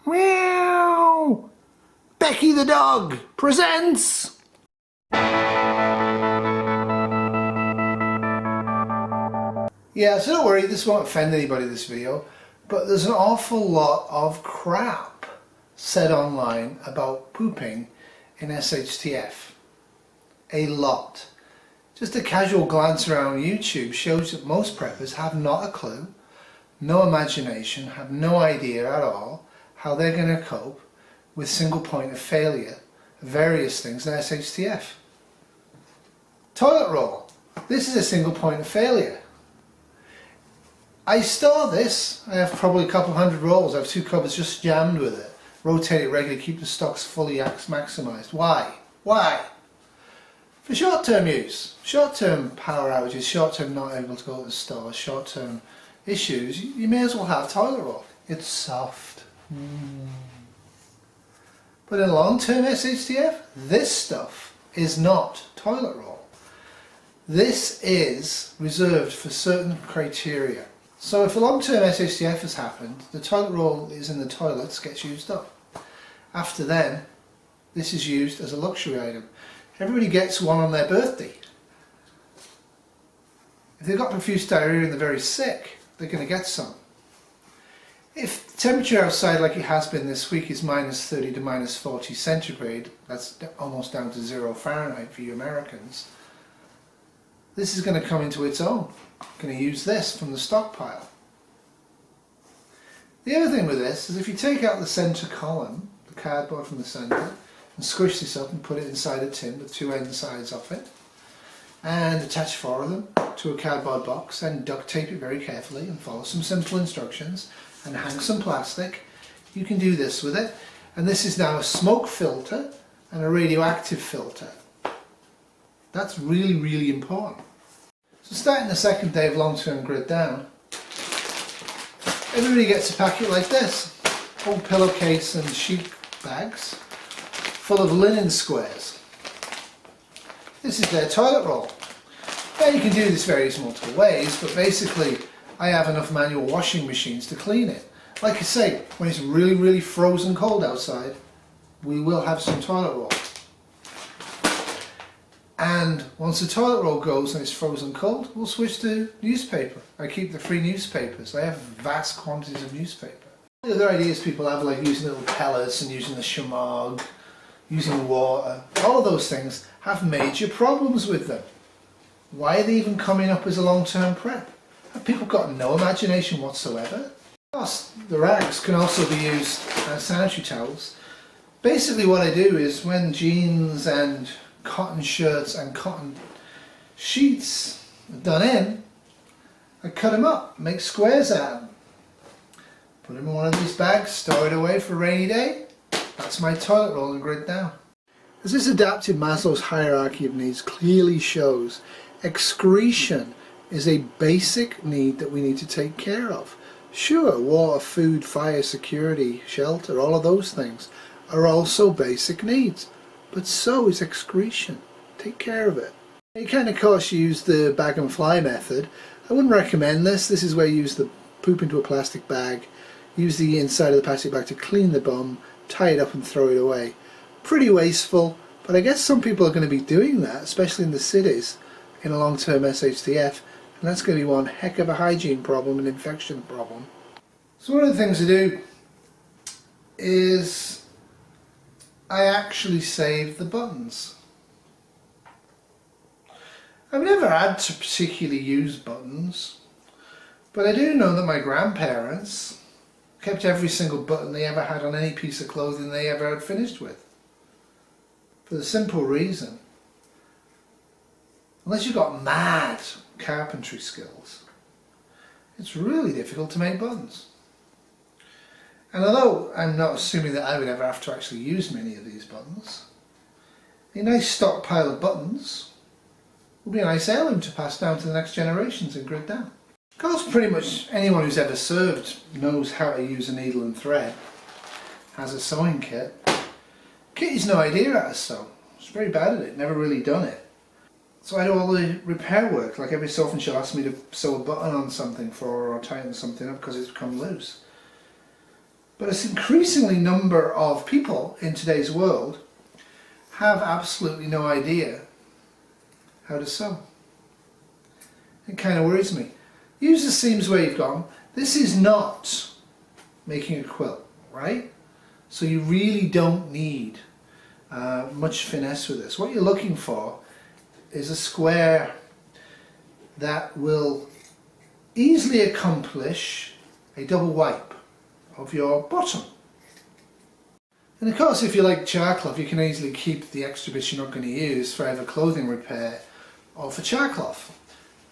Meow! Becky the dog presents... Yeah, so don't worry, this won't offend anybody, this video, but there's an awful lot of crap said online about pooping in SHTF. A lot. Just a casual glance around YouTube shows that most preppers have not a clue, no imagination, have no idea at all how they're going to cope with single point of failure, various things in SHTF. Toilet roll. This is a single point of failure. I store this. I have probably a couple hundred rolls. I have 2 cupboards just jammed with it. Rotate it regularly, keep the stocks fully maximised. Why? Why? For short-term use. Short-term power outages, short-term not able to go to the store, short-term issues, you may as well have toilet roll. It's soft. But in long-term SHTF, this stuff is not toilet roll. This is reserved for certain criteria. So if a long-term SHTF has happened, the toilet roll is in the toilets, gets used up. After then, this is used as a luxury item. Everybody gets one on their birthday. If they've got profuse diarrhea and they're very sick, they're going to get some. If the temperature outside, like it has been this week, is -30 to -40 centigrade, that's almost down to 0 Fahrenheit for you Americans, this is going to come into its own. I'm going to use this from the stockpile. The other thing with this is if you take out the centre column, the cardboard from the centre, and squish this up and put it inside a tin with 2 end sides of it, and attach 4 of them to a cardboard box and duct tape it very carefully and follow some simple instructions and hang some plastic, you can do this with it. And this is now a smoke filter and a radioactive filter. That's really, really important. So starting the second day of long-term grid down, everybody gets a packet like this. Old pillowcase and sheet bags full of linen squares. This is their toilet roll. Now you can do this various multiple ways, but basically I have enough manual washing machines to clean it. Like I say, when it's really, really frozen cold outside, we will have some toilet roll. And once the toilet roll goes and it's frozen cold, we'll switch to newspaper. I keep the free newspapers. I have vast quantities of newspaper. The other ideas people have, like using little pellets and using the shamog, using water, all of those things have major problems with them. Why are they even coming up as a long-term prep? Have people got no imagination whatsoever? Of course, the rags can also be used as sanitary towels. Basically what I do is when jeans and cotton shirts and cotton sheets are done in, I cut them up, make squares out of them. Put them in one of these bags, store it away for a rainy day. That's my toilet roll and grid down. As this adapted Maslow's hierarchy of needs clearly shows, excretion is a basic need that we need to take care of. Sure, water, food, fire, security, shelter, all of those things are also basic needs. But so is excretion. Take care of it. You can of course use the bag and fly method. I wouldn't recommend this. This is where you use the poop into a plastic bag, use the inside of the plastic bag to clean the bum, tie it up and throw it away. Pretty wasteful, but I guess some people are going to be doing that, especially in the cities, in a long-term SHTF, and that's going to be one heck of a hygiene problem, an infection problem. So one of the things I do is I actually save the buttons. I've never had to particularly use buttons, but I do know that my grandparents kept every single button they ever had on any piece of clothing they ever had finished with. For the simple reason, unless you've got mad carpentry skills, it's really difficult to make buttons. And although I'm not assuming that I would ever have to actually use many of these buttons, a nice stockpile of buttons will be a nice heirloom to pass down to the next generations and grid down. Of course, pretty much anyone who's ever served knows how to use a needle and thread, has a sewing kit. Kitty's no idea how to sew. She's very bad at it, never really done it. So I do all the repair work, like every so often she'll ask me to sew a button on something for her or tighten something up because it's become loose. But an increasingly number of people in today's world have absolutely no idea how to sew. It kind of worries me. Use the seams where you've gone. This is not making a quilt, right? So you really don't need much finesse with this. What you're looking for is a square that will easily accomplish a double wipe of your bottom. And of course, if you like charcloth, you can easily keep the extra bits you're not going to use for either clothing repair or for charcloth.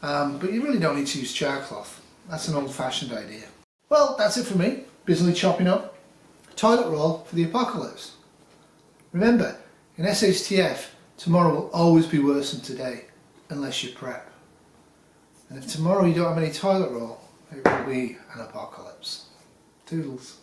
But you really don't need to use charcloth. That's an old-fashioned idea. Well, that's it for me. Busily chopping up toilet roll for the apocalypse. Remember, in SHTF, tomorrow will always be worse than today, unless you prep. And if tomorrow you don't have any toilet roll, it will be an apocalypse. Toodles.